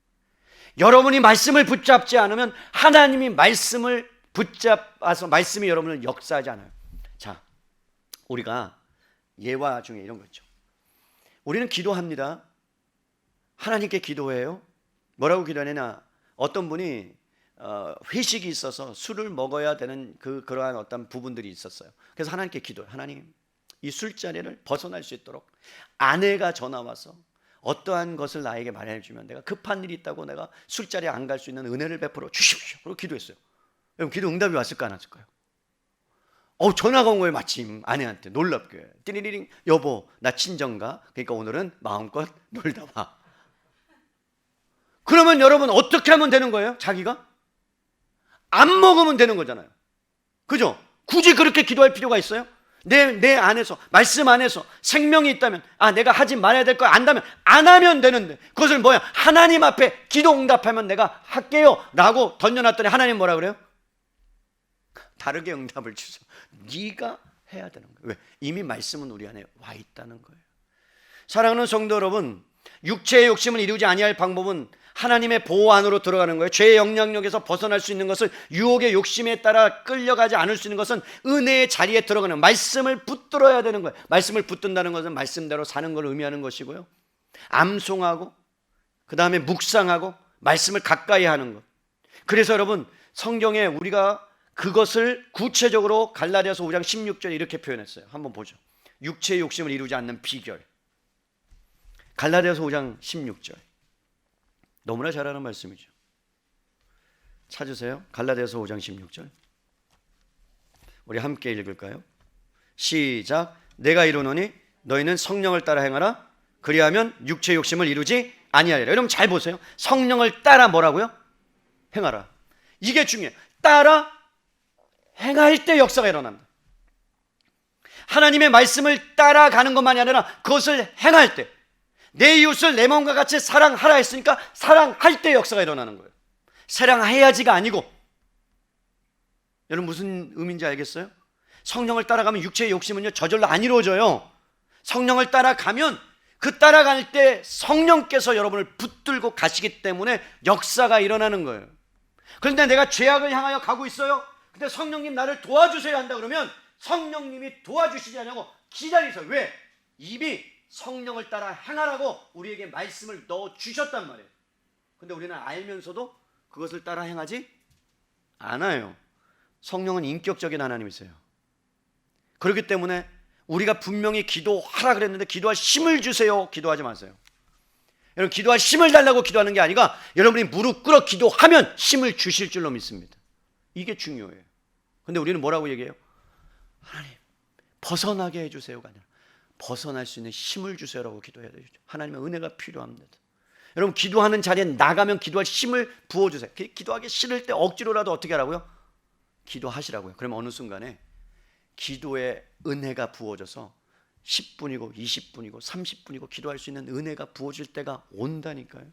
여러분이 말씀을 붙잡지 않으면 하나님이 말씀을 붙잡아서 말씀이 여러분을 역사하지 않아요. 자, 우리가 예화 중에 이런 거 있죠. 우리는 기도합니다. 하나님께 기도해요. 뭐라고 기도하느냐? 어떤 분이 회식이 있어서 술을 먹어야 되는 그러한 어떤 부분들이 있었어요. 그래서 하나님께 기도해요. 하나님, 이 술자리를 벗어날 수 있도록 아내가 전화 와서 어떠한 것을 나에게 말해주면 내가 급한 일이 있다고 내가 술자리에 안 갈 수 있는 은혜를 베풀어 주십시오. 그리고 기도했어요. 여러분 기도 응답이 왔을까 안 왔을까요? 전화가 온 거예요. 마침 아내한테 놀랍게 띠리리링, 여보 나 친정가, 그러니까 오늘은 마음껏 놀다 와. 그러면 여러분 어떻게 하면 되는 거예요? 자기가 안 먹으면 되는 거잖아요. 그죠? 굳이 그렇게 기도할 필요가 있어요? 내 안에서, 말씀 안에서 생명이 있다면, 내가 하지 말아야 될 거 안다면 안 하면 되는데, 그것을 뭐야? 하나님 앞에 기도 응답하면 내가 할게요 라고 던져놨더니 하나님 뭐라 그래요? 다르게 응답을 주셔. 네가 해야 되는 거예요. 왜? 이미 말씀은 우리 안에 와 있다는 거예요. 사랑하는 성도 여러분, 육체의 욕심을 이루지 아니할 방법은 하나님의 보호 안으로 들어가는 거예요. 죄의 영향력에서 벗어날 수 있는 것은, 유혹의 욕심에 따라 끌려가지 않을 수 있는 것은 은혜의 자리에 들어가는, 말씀을 붙들어야 되는 거예요. 말씀을 붙든다는 것은 말씀대로 사는 걸 의미하는 것이고요, 암송하고 그 다음에 묵상하고 말씀을 가까이 하는 것. 그래서 여러분, 성경에 우리가 그것을 구체적으로 갈라디아서 5장 16절에 이렇게 표현했어요. 한번 보죠. 육체의 욕심을 이루지 않는 비결. 갈라디아서 5장 16절. 너무나 잘 아는 말씀이죠. 찾으세요. 갈라디아서 5장 16절. 우리 함께 읽을까요? 시작. 내가 이르노니 너희는 성령을 따라 행하라. 그리하면 육체의 욕심을 이루지 아니하리라. 여러분 잘 보세요. 성령을 따라 뭐라고요? 행하라. 이게 중요해요. 따라 행할 때 역사가 일어납니다. 하나님의 말씀을 따라가는 것만이 아니라 그것을 행할 때, 내 이웃을 내 몸과 같이 사랑하라 했으니까 사랑할 때 역사가 일어나는 거예요. 사랑해야지가 아니고. 여러분 무슨 의미인지 알겠어요? 성령을 따라가면 육체의 욕심은요 저절로 안 이루어져요. 성령을 따라가면 그 따라갈 때 성령께서 여러분을 붙들고 가시기 때문에 역사가 일어나는 거예요. 그런데 내가 죄악을 향하여 가고 있어요. 근데 성령님 나를 도와주세요 한다 그러면 성령님이 도와주시지 않냐고 기다리세요. 왜? 이미 성령을 따라 행하라고 우리에게 말씀을 넣어 주셨단 말이에요. 근데 우리는 알면서도 그것을 따라 행하지 않아요. 성령은 인격적인 하나님이세요. 그렇기 때문에 우리가 분명히 기도하라 그랬는데 기도할 힘을 주세요 기도하지 마세요. 여러분 기도할 힘을 달라고 기도하는 게 아니라 여러분이 무릎 꿇어 기도하면 힘을 주실 줄로 믿습니다. 이게 중요해요. 근데 우리는 뭐라고 얘기해요? 하나님 벗어나게 해주세요가 아니라 벗어날 수 있는 힘을 주세요라고 기도해야 되죠. 하나님의 은혜가 필요합니다. 여러분 기도하는 자리에 나가면 기도할 힘을 부어주세요. 기도하기 싫을 때 억지로라도 어떻게 하라고요? 기도하시라고요. 그러면 어느 순간에 기도의 은혜가 부어져서 10분이고 20분이고 30분이고 기도할 수 있는 은혜가 부어질 때가 온다니까요.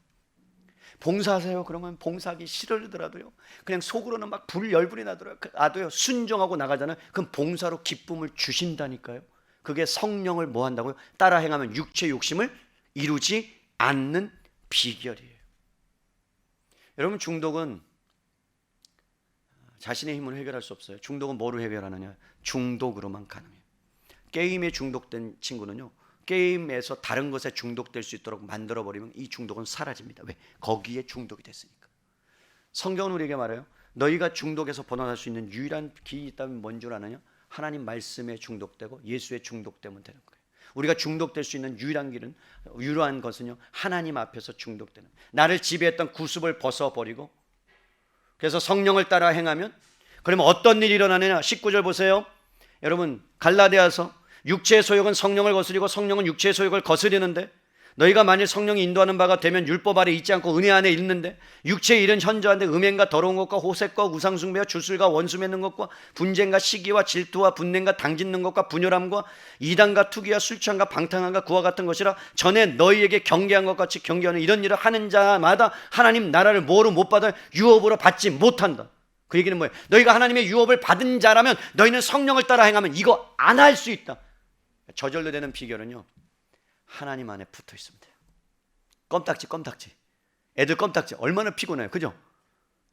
봉사하세요. 그러면 봉사하기 싫으더라도요 그냥 속으로는 막 열불이 나더라도요 순종하고 나가잖아요. 그럼 봉사로 기쁨을 주신다니까요. 그게 성령을 뭐 한다고요? 따라 행하면 육체의 욕심을 이루지 않는 비결이에요. 여러분 중독은 자신의 힘으로 해결할 수 없어요. 중독은 뭐로 해결하느냐? 중독으로만 가능해요. 게임에 중독된 친구는요 게임에서 다른 것에 중독될 수 있도록 만들어버리면 이 중독은 사라집니다. 왜? 거기에 중독이 됐으니까. 성경은 우리에게 말해요. 너희가 중독에서 벗어날 수 있는 유일한 길이 있다면 뭔 줄 아느냐? 하나님 말씀에 중독되고 예수에 중독되면 되는 거예요. 우리가 중독될 수 있는 유일한 것은요 하나님 앞에서 중독되는, 나를 지배했던 구습을 벗어버리고 그래서 성령을 따라 행하면, 그러면 어떤 일이 일어나느냐? 19절 보세요. 여러분 갈라디아서 육체의 소욕은 성령을 거스리고 성령은 육체의 소욕을 거스리는데, 너희가 만일 성령이 인도하는 바가 되면 율법 아래 있지 않고 은혜 안에 있는데, 육체의 일은 현저한데 음행과 더러운 것과 호색과 우상숭배와 주술과 원수 맺는 것과 분쟁과 시기와 질투와 분냄과 당짓는 것과 분열함과 이단과 투기와 술 취함과 방탕함과 그와 같은 것이라. 전에 너희에게 경계한 것 같이 경계하는 이런 일을 하는 자마다 하나님 나라를 뭐로 못 받아? 유업으로 받지 못한다. 그 얘기는 뭐예요? 너희가 하나님의 유업을 받은 자라면 너희는 성령을 따라 행하면 이거 안 할 수 있다. 저절로 되는 비결은요 하나님 안에 붙어 있으면 돼요. 껌딱지. 애들 껌딱지 얼마나 피곤해요. 그죠?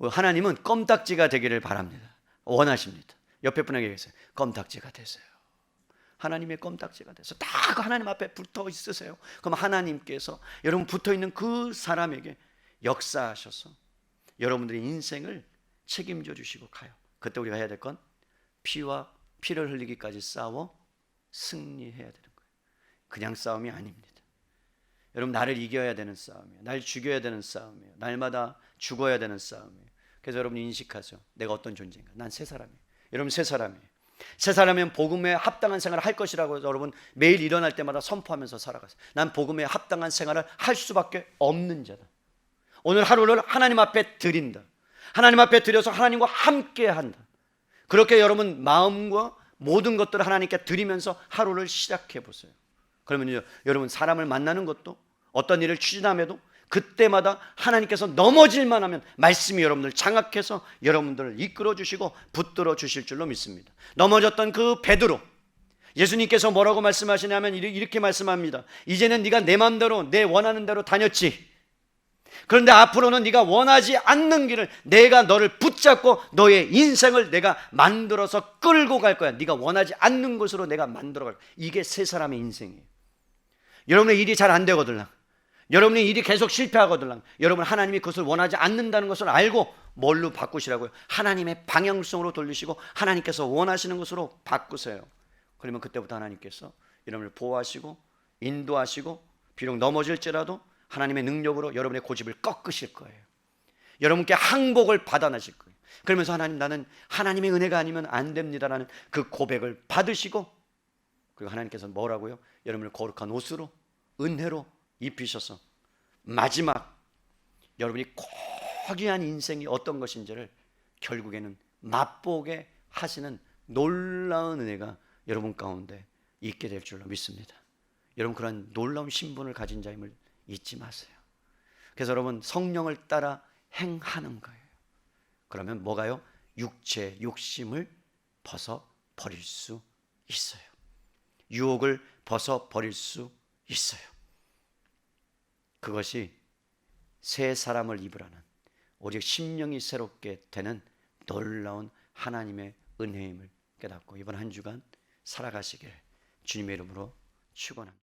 하나님은 껌딱지가 되기를 바랍니다. 원하십니다. 옆에 분에게 얘기했어요. 껌딱지가 되세요. 하나님의 껌딱지가 돼서 딱 하나님 앞에 붙어 있으세요. 그럼 하나님께서 여러분 붙어 있는 그 사람에게 역사하셔서 여러분들의 인생을 책임져 주시고 가요. 그때 우리가 해야 될 건 피를 흘리기까지 싸워 승리해야 되는 거예요. 그냥 싸움이 아닙니다. 여러분 나를 이겨야 되는 싸움이에요. 날 죽여야 되는 싸움이에요. 날마다 죽어야 되는 싸움이에요. 그래서 여러분 인식하세요. 내가 어떤 존재인가? 난 새 사람이에요. 여러분 새 사람이에요. 새 사람이면 복음에 합당한 생활을 할 것이라고 여러분 매일 일어날 때마다 선포하면서 살아가세요. 난 복음에 합당한 생활을 할 수밖에 없는 자다. 오늘 하루를 하나님 앞에 드린다. 하나님 앞에 드려서 하나님과 함께 한다. 그렇게 여러분 마음과 모든 것들을 하나님께 드리면서 하루를 시작해 보세요. 그러면요, 여러분 사람을 만나는 것도 어떤 일을 추진함에도 그때마다 하나님께서 넘어질만 하면 말씀이 여러분들 장악해서 여러분들을 이끌어 주시고 붙들어 주실 줄로 믿습니다. 넘어졌던 그 베드로, 예수님께서 뭐라고 말씀하시냐면 이렇게 말씀합니다. 이제는 네가 내 마음대로 내 원하는 대로 다녔지. 그런데 앞으로는 네가 원하지 않는 길을 내가 너를 붙잡고 너의 인생을 내가 만들어서 끌고 갈 거야. 네가 원하지 않는 곳으로 내가 만들어 갈 거야. 이게 세 사람의 인생이에요. 여러분의 일이 잘 안 되거든요. 여러분의 일이 계속 실패하거든요. 여러분 하나님이 그것을 원하지 않는다는 것을 알고 뭘로 바꾸시라고요? 하나님의 방향성으로 돌리시고 하나님께서 원하시는 것으로 바꾸세요. 그러면 그때부터 하나님께서 여러분을 보호하시고 인도하시고 비록 넘어질지라도 하나님의 능력으로 여러분의 고집을 꺾으실 거예요. 여러분께 항복을 받아내실 거예요. 그러면서 하나님, 나는 하나님의 은혜가 아니면 안 됩니다라는 그 고백을 받으시고, 그리고 하나님께서 뭐라고요? 여러분을 거룩한 옷으로 은혜로 입히셔서 마지막 여러분이 고귀한 인생이 어떤 것인지를 결국에는 맛보게 하시는 놀라운 은혜가 여러분 가운데 있게 될 줄로 믿습니다. 여러분 그런 놀라운 신분을 가진 자임을 잊지 마세요. 그래서 여러분 성령을 따라 행하는 거예요. 그러면 뭐가요? 육체 욕심을 벗어버릴 수 있어요. 유혹을 벗어버릴 수 있어요. 그것이 새 사람을 입으라는, 오직 심령이 새롭게 되는 놀라운 하나님의 은혜임을 깨닫고 이번 한 주간 살아가시길 주님의 이름으로 축원합니다.